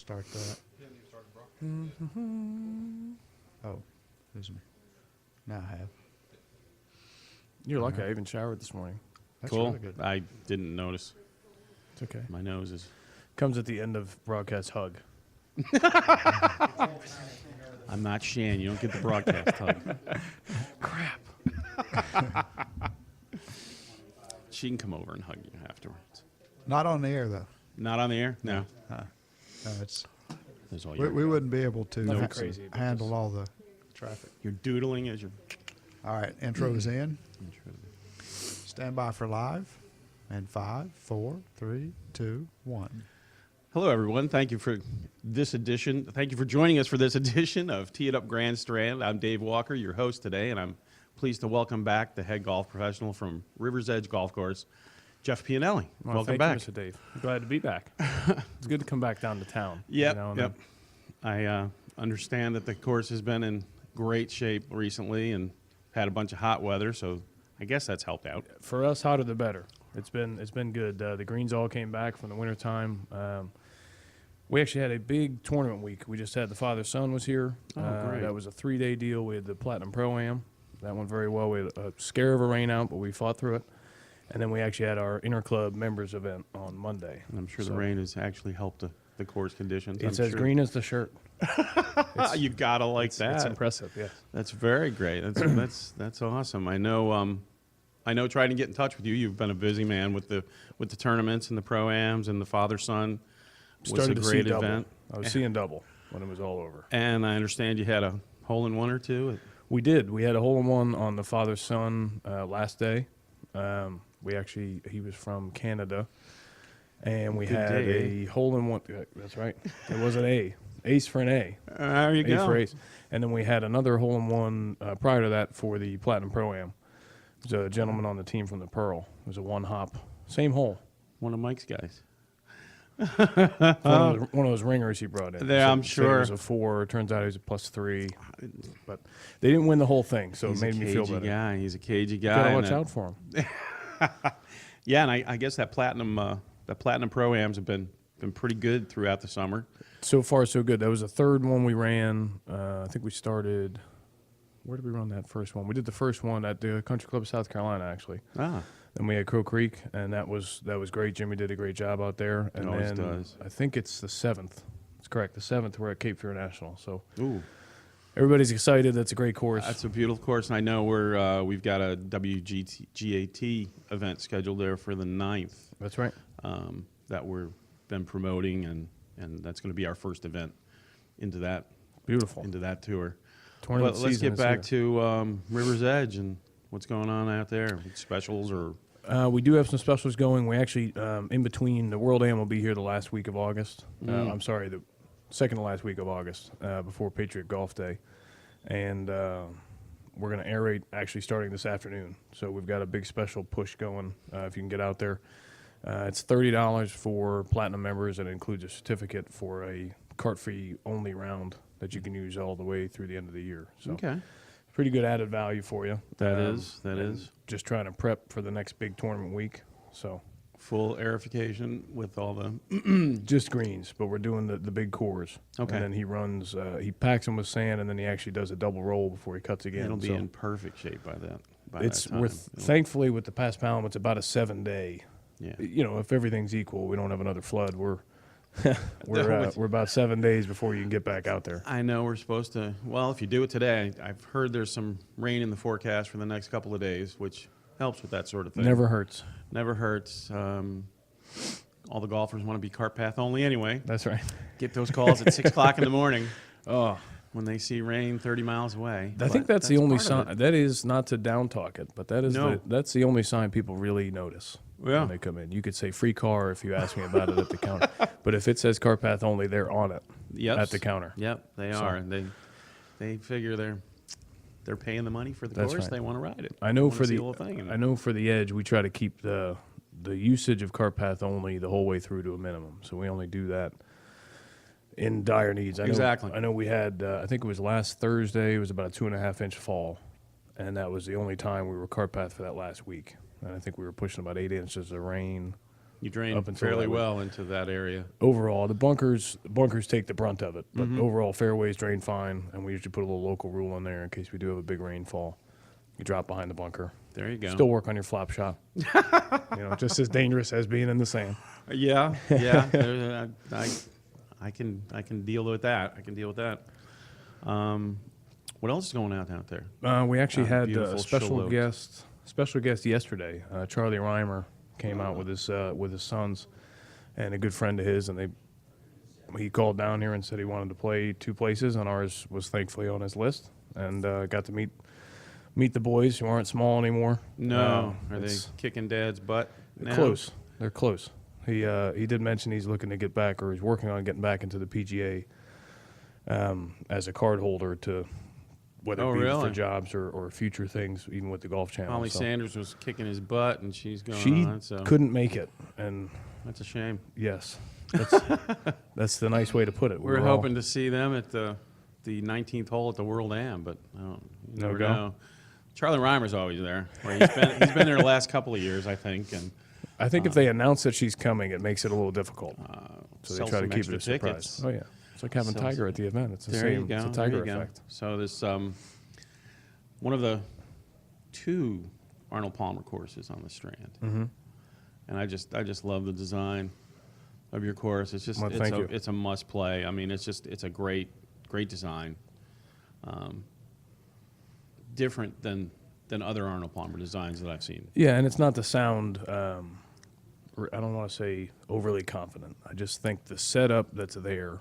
start that. Oh, excuse me. Now I have. You're lucky I even showered this morning. That's Cool. really good. I didn't notice. It's okay. My nose is. Comes at the end of broadcast hug. I'm not Shan. You don't get the broadcast hug. Crap. She can come over and hug you afterwards. Not on the air, though. Not on the air? No. No, it's, There's all we, your, we wouldn't be able to Nothing crazy, but handle just- all the. Traffic. you're doodling as you're. All right, intro's in. Stand by for live. And 5, 4, 3, 2, 1. Hello, everyone. Thank you for this edition. Thank you for joining us for this edition of Tee It Up Grand Strand. I'm Dave Walker, your host today, and I'm pleased to welcome back the head golf professional from River's Edge Golf Course, Jeff Pianelli. Well, Welcome thank back. you, Mr. Dave. I'm glad to be back. It's good to come back down to town. Yep, you know, and yep. I understand that the course has been in great shape recently and had a bunch of hot weather, so I guess that's helped out. For us, hotter the better. It's been good. The greens all came back from the wintertime. We actually had a big tournament week. We just had the father-son was here. Oh, great. That was a 3-day deal. We had the Platinum Pro-Am. That went very well. We had a scare of a rain out, but we fought through it. And then we actually had our interclub members event on Monday. And I'm sure So the rain has actually helped the course conditions. It's I'm as sure. green as the shirt. You gotta like that. It's impressive, yes. That's very great. That's awesome. I know trying to get in touch with you. You've been a busy man with the tournaments and the pro-ams and the father-son was Started a to see great double. event. I was seeing double when it was all over. And I understand you had a hole-in-one or two. We did. We had a hole-in-one on the father-son last day. He was from Canada, and we Good had day, a hole-in-one. That's right. It was an A. Ace for an A. There you Ace go. for ace. And then we had another hole-in-one prior to that for the Platinum Pro-Am. It was a gentleman on the team from the Pearl. It was a one-hop. Same hole. One of Mike's guys. One of those ringers he brought in. Yeah, I'm Said sure. It was a 4. Turns out he was a +3. But they didn't win the whole thing, so He's it made a me feel cagey better. guy. He's a cagey guy. Gotta and watch that- out for him. Yeah, and I guess that platinum pro-ams have been pretty good throughout the summer. So far, so good. That was the third one we ran. I think we started. Where did we run that first one? We did the first one at the Country Club of South Carolina, actually. Ah, Then we had Crow Creek, and that was great. Jimmy did a great job out there. And always then does. I think it's the 7th. It's correct. The 7th, we're at Cape Fear National. So ooh. everybody's excited. That's a great course. That's a beautiful course, and I know we've got a WGAT event scheduled there for the 9th That's right. that we've been promoting, and that's going to be our first event into that Beautiful. tour. Tournament But let's season get is back here. to River's Edge and what's going on out there. Specials or We do have some specials going. We actually, in between, the World Am will be here the last week of August. I'm sorry, the second to last week of August, before Patriot Golf Day. And we're going to aerate actually starting this afternoon. So we've got a big special push going if you can get out there. It's $30 for Platinum members, and it includes a certificate for a cart-free only round that you can use all the way through the end of the year. So okay. pretty good added value for you. That Um, is and just trying to prep for the next big tournament week. So full aerification with all the just greens, but we're doing the big cores. Okay. And then he runs, he packs them with sand, and then he actually does a double roll before he cuts again. it'll be So in perfect shape by that. it's that time. with thankfully with the Paspalum, it's about a 7-day. Yeah. You know, if everything's equal, we don't have another flood. We're about 7 days before you can get back out there. I know we're supposed to. Well, if you do it today, I've heard there's some rain in the forecast for the next couple of days, which helps with that sort of thing. Never hurts. Never hurts. All the golfers want to be cart path only anyway. That's right. Get those calls at 6 o'clock in the morning Oh, when they see rain 30 miles away. I think But that's the only part of sign. it. That is not to down talk it, but that is No. that's the only sign people really notice Yeah. when they come in. You could say free car if you ask me about it at the counter, but if it says car path only, they're on it Yep. at the counter. Yep, they So- are. They figure they're paying the money for the That's course. right. They want to ride it. I know They wanna for see the whole thing. And I know for the edge, we try to keep the usage of car path only the whole way through to a minimum. So we only do that in dire needs. I know, Exactly. I know we had I think it was last Thursday. It was about a 2.5-inch fall, and that was the only time we were car path for that last week. And I think we were pushing about 8 inches of rain You drain Up until fairly that week. well into that area. Overall, the bunkers take the brunt of it, but overall fairways drain fine, and we usually put a little local rule in there in case we do have a big rainfall. You drop behind the bunker. There you go. Still work on your flop shot. Just as dangerous as being in the sand. Yeah, yeah. I can deal with that. I can deal with that. What else is going on out there? We actually had beautiful a special Shallotte. guest yesterday. Charlie Reimer came out with his sons and a good friend of his, and he called down here and said he wanted to play 2 places, and ours was thankfully on his list, and got to meet the boys who aren't small anymore. No, are they It's kicking Dad's butt? Now? close? They're close. He did mention he's looking to get back, or he's working on getting back into the PGA as a card holder to. Whether Oh, it be really? for jobs or future things, even with the Golf Channel. Holly so. Sanders was kicking his butt, and she's going She on. So couldn't make it, and that's a shame. yes, that's the nice way to put it. We're all- hoping to see them at the 19th hole at the World Am, but you No never go? know. Charlie Reimer's always there. Where he's been there the last couple of years, I think, and I think if they announce that she's coming, it makes it a little difficult. So sell they try to some keep it a extra surprise. tickets. Oh yeah, it's like having Sell Tiger some- at the event. It's the there same. you go. It's a there Tiger you go. effect. So this one of the 2 Arnold Palmer courses on the Strand, and I just love the design of your course. It's just Well, thank you. it's a must play. I mean, it's a great design. Different than other Arnold Palmer designs that I've seen. Yeah, and it's not to sound. I don't want to say overly confident. I just think the setup that's there,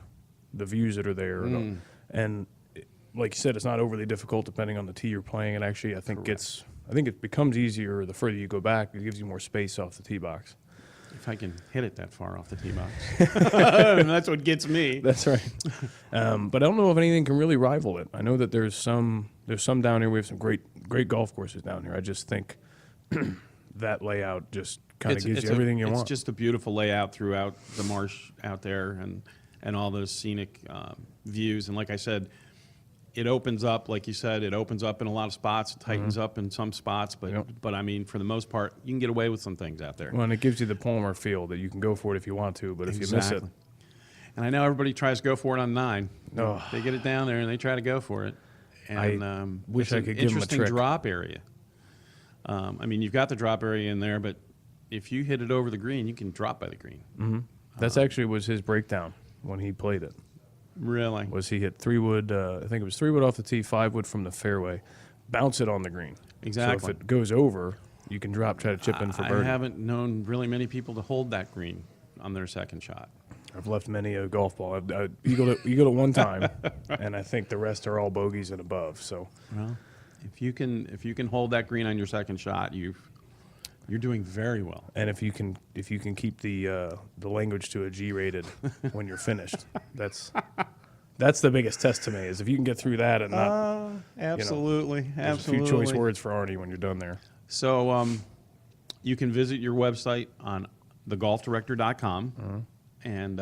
the views that are there, and like you said, it's not overly difficult depending on the tee you're playing. And actually, I think it becomes easier the further you go back. It gives you more space off the tee box. If I can hit it that far off the tee box, that's what gets me. That's right. But I don't know if anything can really rival it. I know that there's some down here. We have some great golf courses down here. I just think that layout just kind of gives you everything you want. It's just a beautiful layout throughout the marsh out there and all those scenic views. And like I said, it opens up, like you said, it opens up in a lot of spots, it tightens up in some spots, but Yep. but I mean, for the most part, you can get away with some things out there. Well, and it gives you the Palmer feel that you can go for it if you want to, but if you miss it, And I know everybody tries to go for it on 9. Oh. They get it down there and they try to go for it. And I wish it's I an could give 'em a interesting trick. drop area. I mean, you've got the drop area in there, but if you hit it over the green, you can drop by the green. that's actually was his breakdown when he played it. Really? Was he hit 3-wood? I think it was 3-wood off the tee, 5-wood from the fairway, bounce it on the green. Exactly. So if it goes over, you can try to chip in for I birdie. haven't known really many people to hold that green on their second shot. I've left many a golf ball. I've eagled it one time, and I think the rest are all bogeys and above. So Well, if you can hold that green on your second shot, you're doing very well. and if you can keep the language to a G-rated when you're finished, that's the biggest test to me. Is if you can get through that and not. Absolutely, There's a few choice words for Arnie when you're done there. So you can visit your website on thegolfdirector.com and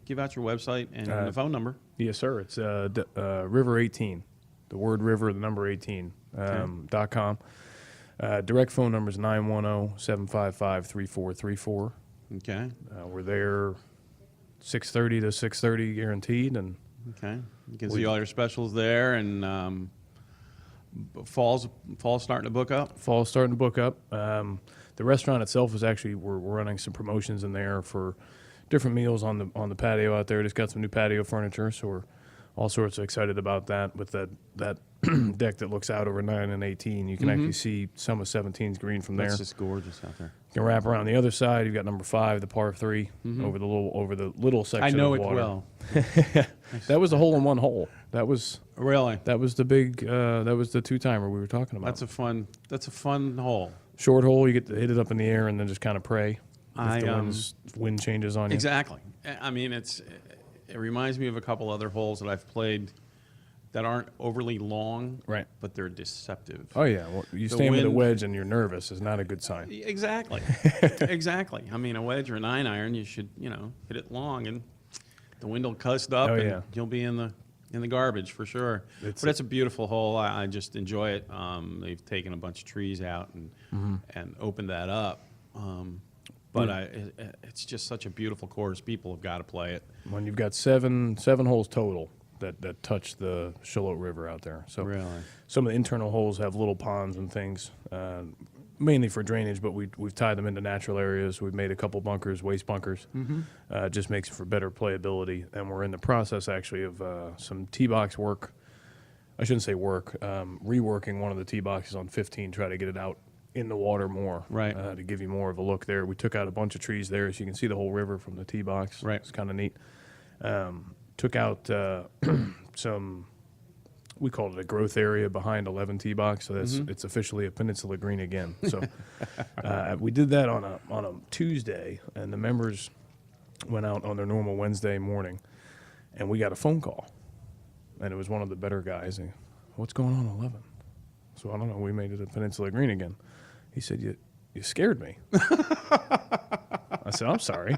give out your website and the phone number. Yes, sir. It's River 18, the word River, the number 18 .com. Direct phone number is 910-755-3434. Okay. We're there 6:30 to 6:30 guaranteed, and Okay. You can see all your specials there, and fall's starting to book up. fall's starting to book up. The restaurant itself is actually we're running some promotions in there for different meals on the patio out there. Just got some new patio furniture, so we're all sorts of excited about that. With that deck that looks out over 9 and 18, you can actually see some of 17's green from there. That's just gorgeous out there. You can wrap around the other side. You've got number 5, the par 3, over the little section. I know of it water. well. That was a hole-in-one hole. That was Really? the big. That was the 2-timer we were talking about. That's a fun hole. Short hole. You get to hit it up in the air and then just kind of pray I, if the wind changes on you. Exactly. I mean, it reminds me of a couple other holes that I've played that aren't overly long, Right. but they're deceptive. Oh yeah. Well, you The stand with a wind- wedge and you're nervous is not a good sign. Exactly. Exactly. I mean, a wedge or a 9-iron, you should, hit it long, and the wind will gust up, Oh, and yeah. you'll be in the garbage for sure. It's But it's a beautiful hole. I just enjoy it. They've taken a bunch of trees out and opened that up. but it's just such a beautiful course. People have got to play it. When you've got seven holes total that touch the Shallotte River out there. So Really? some of the internal holes have little ponds and things, mainly for drainage, but we've tied them into natural areas. We've made a couple bunkers, waste bunkers. Just makes it for better playability. And we're in the process, actually, of some tee box work. I shouldn't say work, reworking one of the tee boxes on 15, try to get it out in the water more, Right. to give you more of a look there. We took out a bunch of trees there, so you can see the whole river from the tee box. Right. It's kind of neat. Took out some, we called it a growth area behind 11 tee box, so it's officially a peninsula green again. So we did that on a Tuesday, and the members went out on their normal Wednesday morning, and we got a phone call, and it was one of the better guys. And, what's going on 11? So I don't know. We made it a peninsula green again. He said, "You scared me." I said, "I'm sorry."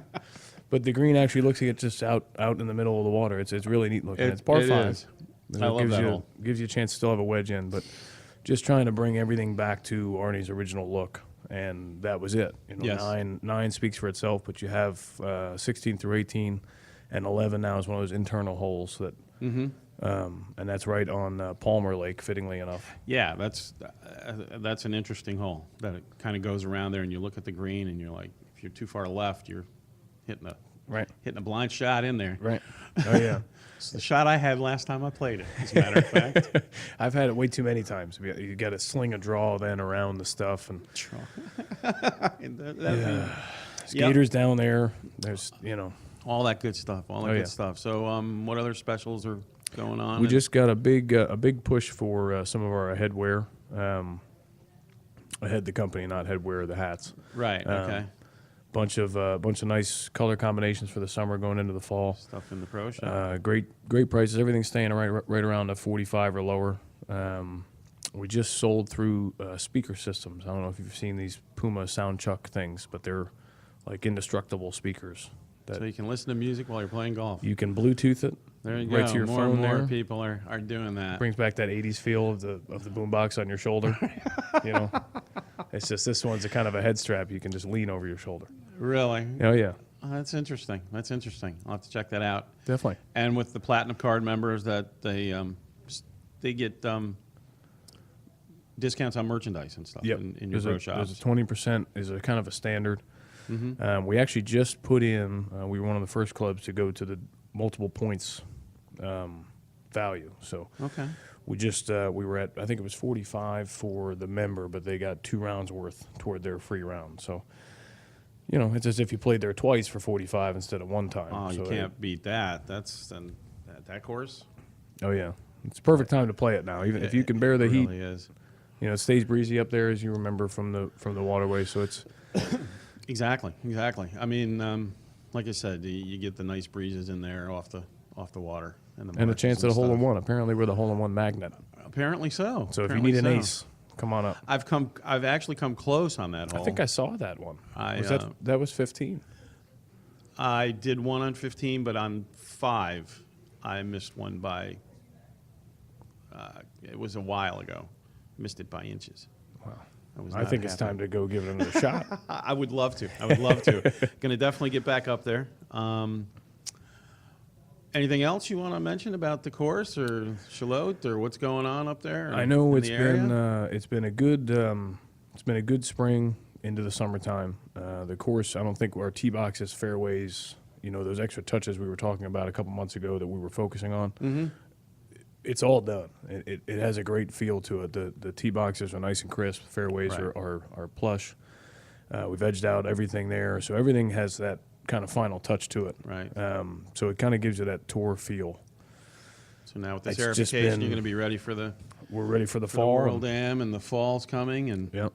But the green actually looks like it's just out in the middle of the water. It's really neat looking. It's par 5. is. And I it love gives that you, hole. gives you a chance to still have a wedge in, but just trying to bring everything back to Arnie's original look, and that was it. Yes. 9 speaks for itself, but you have 16 through 18, and 11 now is one of those internal holes that, and that's right on Palmer Lake, fittingly enough. Yeah, that's an interesting hole. That it kind of goes around there, and you look at the green, and you're like, if you're too far left, you're hitting a blind shot in there. Right. Oh yeah. It's the shot I had last time I played it, as a matter of fact. I've had it way too many times. You got to sling a draw then around the stuff, and skaters down there. There's all that good stuff. All that Oh, good yeah. stuff. So, what other specials are going on? we just got a big push for some of our headwear. I had the company, not headwear, the hats. right. Okay. Bunch of nice color combinations for the summer going into the fall. Stuff in the pro shop. Great prices. Everything's staying right around the 45 or lower. We just sold through speaker systems. I don't know if you've seen these Puma Soundchuck things, but they're like indestructible speakers that So you can listen to music while you're playing golf. you can Bluetooth it There you right go. to your More phone and more there. people are doing that. Brings back that 80s feel of the boombox on your shoulder. It's just this one's a kind of a head strap. You can just lean over your shoulder. Really? Oh yeah, Oh, that's interesting. That's interesting. I'll have to check that out. definitely. And with the platinum card members, that they get discounts on merchandise and stuff Yep. in your pro There's shops. a 20% is a kind of a standard. Mm-hmm. We actually just put in. We were one of the first clubs to go to the multiple points value. So Okay. we were at, I think it was 45 for the member, but they got 2 rounds worth toward their free round. So it's as if you played there twice for 45 instead of one time. Oh, you So can't beat that. That's that course. Oh yeah, it's a perfect time to play it now. Even if you can bear the it heat, really is. it stays breezy up there, as you remember from the waterway. So it's Exactly. I mean, like I said, you get the nice breezes in there off the water and the and a marshes chance at a hole in stuff. one. Apparently, we're the hole in one magnet. Apparently so. So if you Apparently need an so. ace, come on up. I've actually come close on that hole. I think I saw that one. I, Was that was 15. I did one on 15, but on 5, I missed one by. It was a while ago. Missed it by inches. Wow. was I not think it's happy. time to go give it another shot. I would love to. Going to definitely get back up there. Anything else you want to mention about the course or Shallotte or what's going on up there? I know in it's the area? been it's been a good spring into the summertime. The course, I don't think our tee boxes, fairways, those extra touches we were talking about a couple months ago that we were focusing on. Mm-hmm. It's all done. It has a great feel to it. The tee boxes are nice and crisp. Fairways Right. are plush. We've edged out everything there, so everything has that kind of final touch to it. Right. So it kind of gives you that tour feel. So now with this It's just aerification, been- you're going to be ready for the We're ready for the for the fall. World Am, and the fall's coming, and Yep.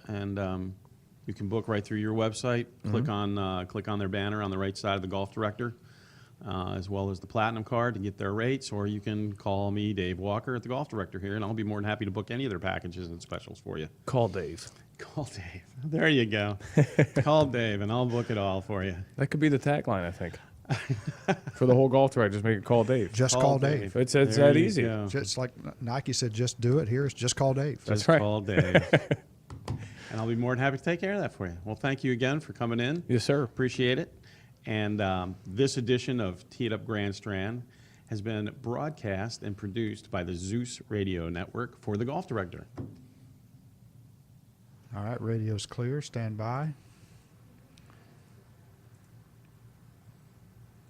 you can book right through your website. Click on their banner on the right side of the golf director, as well as the platinum card to get their rates, or you can call me, Dave Walker, at the golf director here, and I'll be more than happy to book any of their packages and specials for you. Call Dave. Call Dave. There you go. Call Dave, and I'll book it all for you. That could be the tagline, I think. For the whole golf tour, just make it Call Dave. Just call Dave. It's There that you easy. go. Just like Nike said, just do it. Here it's just call Dave. That's Just right. call Dave. And I'll be more than happy to take care of that for you. Well, thank you again for coming in. Yes, sir. Appreciate it. And this edition of Tee It Up Grand Strand has been broadcast and produced by the Zeus Radio Network for the Golf Director. All right, radio's clear. Stand by.